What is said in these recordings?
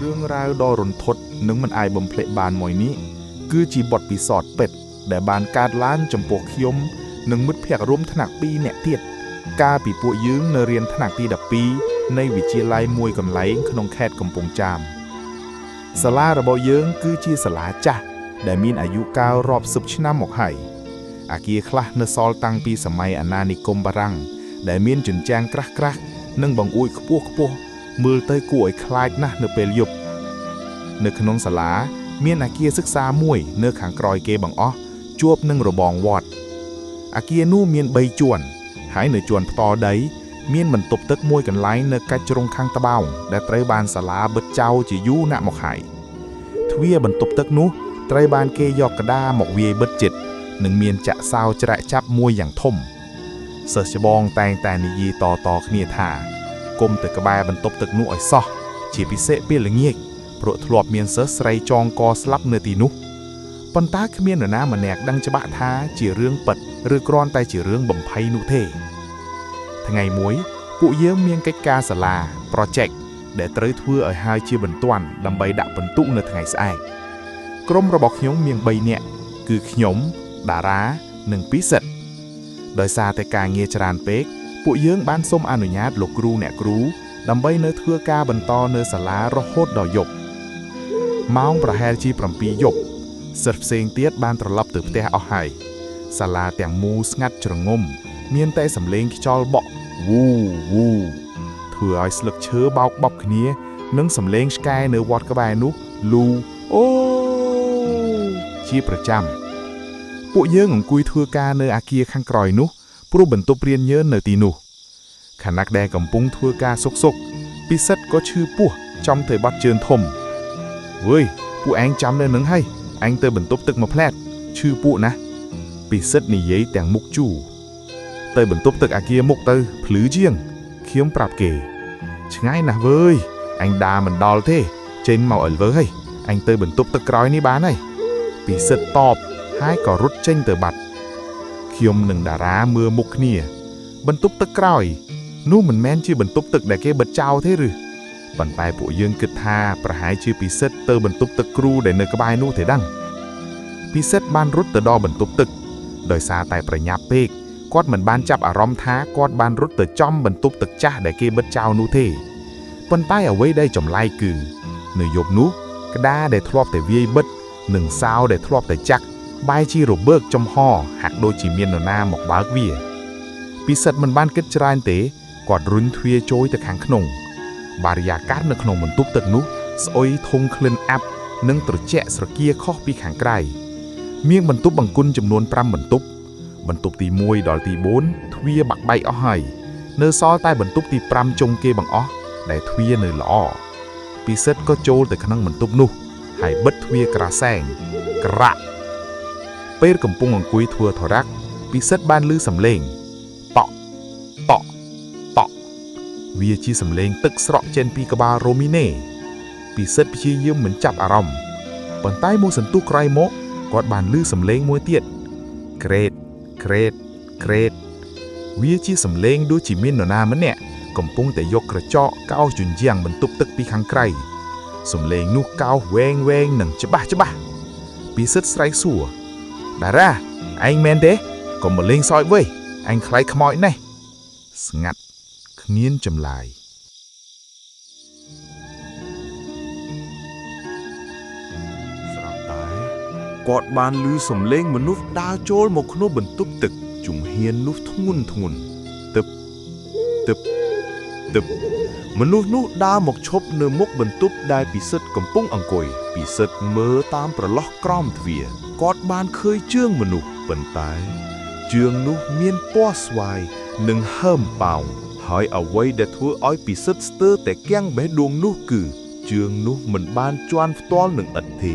រឿងរ៉ាវដ៏រន្ធត់និងមិនអាចបំភ្លេចបានមួយនេះគឺជាបទពិសោធន៍ពិតដែលបានកើតឡើងចំពោះខ្ញុំនិងមិត្តភ័ក្តិរួមថ្នាក់2នាក់ទៀតកាលពីពួកយើងនៅរៀនថ្នាក់ទី12នៃវិទ្យាល័យមួយកន្លែងក្នុងខេត្តកំពង់ចាមសាលារបស់យើងគឺជាសាលាចាស់ដែលមានអាយុកាលរាប់សិបឆ្នាំមកហើយអគារខ្លះនៅសល់តាំងពីសម័យអាណានិគមបារាំងដែលមានជញ្ជាំងក្រាស់ៗនិងបង្អួចខ្ពស់ៗមើលទៅគួរឲ្យខ្លាចណាស់នៅពេលយប់នៅក្នុងសាលាមានអគារសិក្សាមួយនៅខាងក្រោយគេបង្អស់ជួបនឹងរបងវត្តអគារនោះមាន3ជាន់ហើយនៅជាន់ផ្ទាល់ដីមានបន្ទប់ទឹកមួយកន្លែងនៅកាច់ជ្រុងខាងត្បូងដែលត្រូវបានសាលាបិទចោលជាយូរណាស់មកហើយទ្វារបន្ទប់ទឹកនោះត្រូវបានគេយកក្តារមកវាយបិទជិតនិងមានចាក់សោច្រាក់ចាប់មួយយ៉ាងធំសិស្សច្បងតែងតែនិយាយតគ្នាថាគុំទៅក្បែរបន្ទប់ទឹកនោះឲ្យសោះជាពិសេសពេលល្ងាចព្រោះធ្លាប់មានសិស្សស្រីចងកស្លាប់នៅទីនោះប៉ុន្តែគ្មាននរណាម្នាក់ដឹងច្បាស់ថាជារឿងពិតឬគ្រាន់តែជារឿងបំភ័យនោះទេថ្ងៃមួយពួកយើងមានកិច្ចការសាលា project ដែលត្រូវធ្វើឲ្យហើយជាបន្ទាន់ដើម្បីដាក់ពិន្ទុនៅថ្ងៃស្អែកក្រុមរបស់ខ្ញុំមាន3នាក់គឺខ្ញុំតារានិងពិសិដ្ឋដោយសារតែការងារច្រើនពេកពួកយើងបានសុំអនុញ្ញាតលោកគ្រូអ្នកគ្រូដើម្បីនៅធ្វើការបន្តនៅសាលារហូតដល់យប់ម៉ោងប្រហែលជា7យប់សិស្សផ្សេងទៀតបានត្រឡប់ទៅផ្ទះអស់ហើយសាលាទាំងមូលស្ងាត់ជ្រងំមានតែសំឡេងខ្យល់បក់វូវូធ្វើឲ្យស្លឹកឈើបោកបប់គ្នានិងសំឡេងឆ្កែនៅវត្តក្បែរនោះលូអូជាប្រចាំពួកយើងអង្គុយធ្វើការនៅអគារខាងក្រោយនោះព្រោះបន្ទប់រៀនយើងនៅទីនោះខណៈដែលកំពុងធ្វើការសុកពិសិដ្ឋក៏ឈឺពោះចំទៅបាត់ជើងធំវើយពួកឯងចាំនៅនឹងហើយអញទៅបន្ទប់ទឹកមកផ្លែតឈឺពួកណាពិសិដ្ឋនិយាយទាំងមុខជូរទៅបន្ទប់ទឹកអគារមុខទៅភ្លឺជាងខ្ញុំប្រាប់គេឆ្ងាយណាស់វើយអញដើរមិនដល់ទេចេញមកអលវើហើយអញទៅបន្ទប់ទឹកក្រោយនេះបានហើយពិសិដ្ឋតបហើយក៏រត់ចេញទៅបាត់ខ្ញុំនិងតារាមើលមុខគ្នាបន្ទប់ទឹកក្រោយនោះមិនមែនជាបន្ទប់ទឹកដែលគេបិទចោលទេឬប៉ុន្តែពួកយើងគិតថាប្រហែលជាពិសិដ្ឋទៅបន្ទប់ទឹកគ្រូដែលនៅក្បែរនោះទេដឹងពិសិដ្ឋបានរត់ទៅដល់បន្ទប់ទឹកដោយសារតែប្រញាប់ពេកគាត់មិនបានចាប់អារម្មណ៍ថាគាត់បានរត់ទៅចំបន្ទប់ទឹកចាស់ដែលគេបិទចោលនោះទេប៉ុន្តែអ្វីដែលចម្លែកគឺនៅយប់នោះក្តារដែលធ្លាប់តែវាយបិទនិងសោដែលធ្លាប់តែចាក់បែរជារបើកចំហហាក់ដូចជាមាននរណាមកបើកវាពិសិដ្ឋមិនបានគិតច្រើនទេគាត់រុញទ្វារចូលទៅខាងក្នុងបរិយាកាសនៅក្នុងបន្ទប់ទឹកនោះស្អុយធុងក្លិនអាប់និងត្រជាក់ស្រគាខុសពីខាងក្រៅមានបន្ទប់បង្គន់ចំនួន5បន្ទប់បន្ទប់ទី1ដល់ទី4ទ្វារបាក់បែកអស់ហើយនៅសល់តែបន្ទប់ទី5ចុងគេបង្អស់ដែលទ្វារនៅល្អពិសិដ្ឋក៏ចូលទៅក្នុងបន្ទប់នោះហើយបិទទ្វារក្រាសែងក្រាក់ពេលកំពុងអង្គុយធ្វើធរៈពិសិដ្ឋបានឮសំឡេងតក់តក់តក់វាជាសំឡេងទឹកស្រក់ចេញពីក្បាលរ៉ូមីណេពិសិដ្ឋព្យាយាមមិនចាប់អារម្មណ៍ប៉ុន្តែមួយសន្ទុះក្រោយមកគាត់បានឮសំឡេងមួយទៀតក្រេតក្រេតក្រេតវាជាសំឡេងដូចជាមាននរណាម្នាក់កំពុងតែយកក្រចកកោសជញ្ជាំងបន្ទប់ទឹកពីខាងក្រៅសំឡេងនោះកោសវែងនិងច្បាស់ពិសិដ្ឋស្រែកសួរតារាឯងមែនទេកុំមកលេងសើចវើយអញខ្លាចខ្មោចណេះស្ងាត់គ្មានចម្លើយស្រាប់តែគាត់បានឮសំឡេងមនុស្សដើរចូលមកក្នុងបន្ទប់ទឹកជំហាននោះធ្ងន់ទឹកមនុស្សនោះដើរមកឈប់នៅមុខបន្ទប់ដែលពិសិដ្ឋកំពុងអង្គុយពិសិដ្ឋមើលតាមប្រឡោះក្រោមទ្វារគាត់បានឃើញជើងមនុស្សប៉ុន្តែជើងនោះមានពណ៌ស្វាយនិងហើមប៉ោងហើយអ្វីដែលធ្វើឲ្យពិសិដ្ឋស្ទើរតែគាំងបេះដូងនោះគឺជើងនោះមិនបានជាន់ផ្ទាល់នឹងឥដ្ឋទេ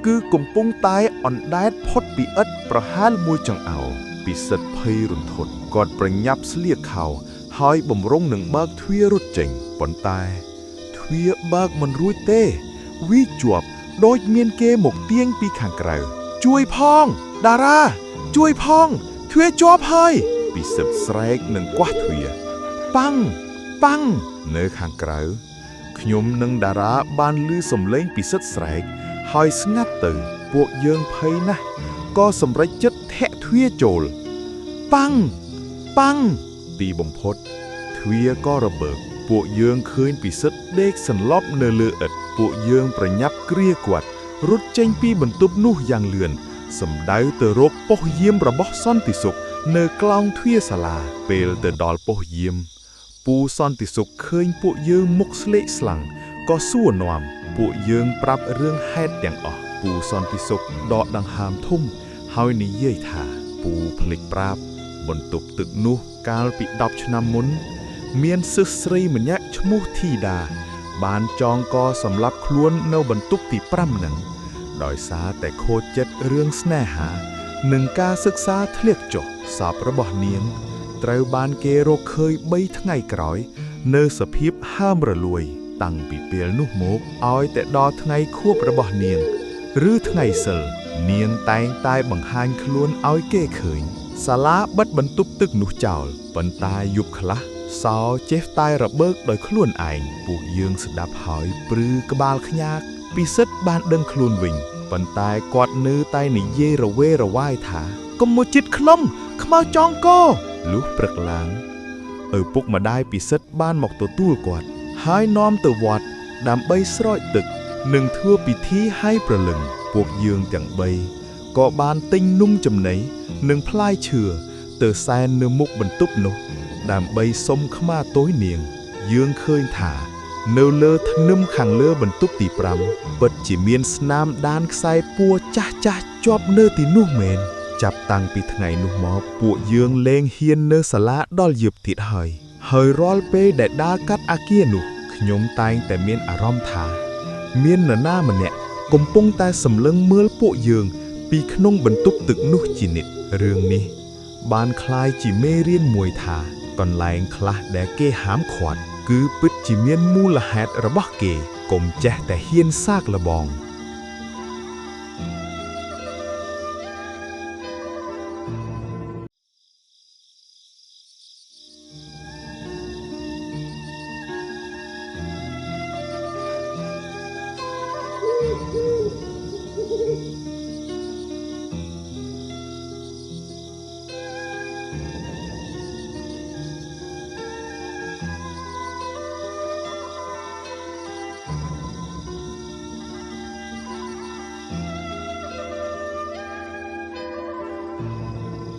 គឺកំពុងតែអណ្ដែតផុតពីឥដ្ឋប្រហែលមួយចង្អោរពិសិដ្ឋភ័យរន្ធត់គាត់ប្រញាប់ស្លៀកខោហើយបំរុងនឹងបើកទ្វាររត់ចេញប៉ុន្តែទ្វារបើកមិនរួចទេវាជាប់ដូចមានគេមកទាញពីខាងក្រៅជួយផងតារាជួយផងទ្វារជាប់ហើយពិសិដ្ឋស្រែកនឹងគាស់ទ្វារប៉ាំងនៅខាងក្រៅ ខ្ញុំនិងតារាបានឮសំឡេងពិសិដ្ឋស្រែកហើយស្ងាត់ទៅពួកយើងភ័យណាស់ក៏សម្រេចចិត្តធាក់ទ្វារចូលប៉ាំងប៉ាំងទីបំផុតទ្វារក៏របើកពួកយើងឃើញពិសិដ្ឋដេកសន្លប់នៅលើឥដ្ឋពួកយើងប្រញាប់គ្រាគាត់រត់ចេញពីបន្ទប់នោះយ៉ាងលឿនសម្ដៅទៅរកប៉ុស្តិ៍យាមរបស់សន្តិសុខនៅក្លោងទ្វារសាលាពេលទៅដល់ប៉ុស្តិ៍យាមពូសន្តិសុខឃើញពួកយើងមុខស្លេកស្លាំងក៏សួរនាំពួកយើងប្រាប់រឿងហេតុទាំងអស់ពូសន្តិសុខដកដង្ហើមធំហើយនិយាយថាពូភ្លេចប្រាប់បន្ទប់ទឹកនោះកាលពី10ឆ្នាំមុនមានសិស្សស្រីម្នាក់ឈ្មោះធីតាបានចងកសម្លាប់ខ្លួននៅបន្ទប់ទី5ហ្នឹងដោយសារតែខូចចិត្តរឿងស្នេហានិងការសិក្សាធ្លាក់ចុះសពរបស់នាងត្រូវបានគេរកឃើញ3ថ្ងៃក្រោយនៅសភាពហើមរលួយតាំងពីពេលនោះមកឲ្យតែដល់ថ្ងៃខួបរបស់នាងឬថ្ងៃសិលនាងតែងតែបង្ហាញខ្លួនឲ្យគេឃើញសាលាបិទបន្ទប់ទឹកនោះចោលប៉ុន្តែយប់ខ្លះសោចេះតែរបើកដោយខ្លួនឯងពួកយើងស្ដាប់ហើយព្រឺក្បាលខ្ញាកពិសិដ្ឋបានដឹងខ្លួនវិញប៉ុន្តែគាត់នៅតែនិយាយរវេរវាយថាកុំមកជិតខ្ញុំខ្មៅចងកលុះព្រឹកឡើងឪពុកម្ដាយពិសិដ្ឋបានមកទទួលគាត់ហើយនាំទៅវត្តដើម្បីស្រោចទឹកនិងធ្វើពិធីឲ្យព្រលឹងពួកយើងទាំង3ក៏បានទិញនំចំណីនិងផ្លែឈើទៅសែននៅមុខបន្ទប់នោះដើម្បីសុំខ្មាទោសនាងយើងឃើញថានៅលើធ្នឹមខាងលើបន្ទប់ទី5ពិតជាមានស្នាមដានខ្សែពួរចាស់ចាស់ជាប់នៅទីនោះមែនចាប់តាំងពីថ្ងៃនោះមកពួកយើងលែងហ៊ាននៅសាលាដល់យប់ទៀតហើយរាល់ពេលដែលដើរកាត់អគារនោះខ្ញុំតែងតែមានអារម្មណ៍ថាមាននរណាម្នាក់កំពុងតែសម្លឹងមើលពួកយើងពីក្នុងបន្ទប់ទឹកនោះជានិច្ចរឿងនេះបានคล้ายជាមេរៀនមួយថាកន្លែងខ្លះដែលគេហាមឃាត់គឺពិតជាមានមូលហេតុរបស់គេកុំចេះតែហ៊ានសាកល្បង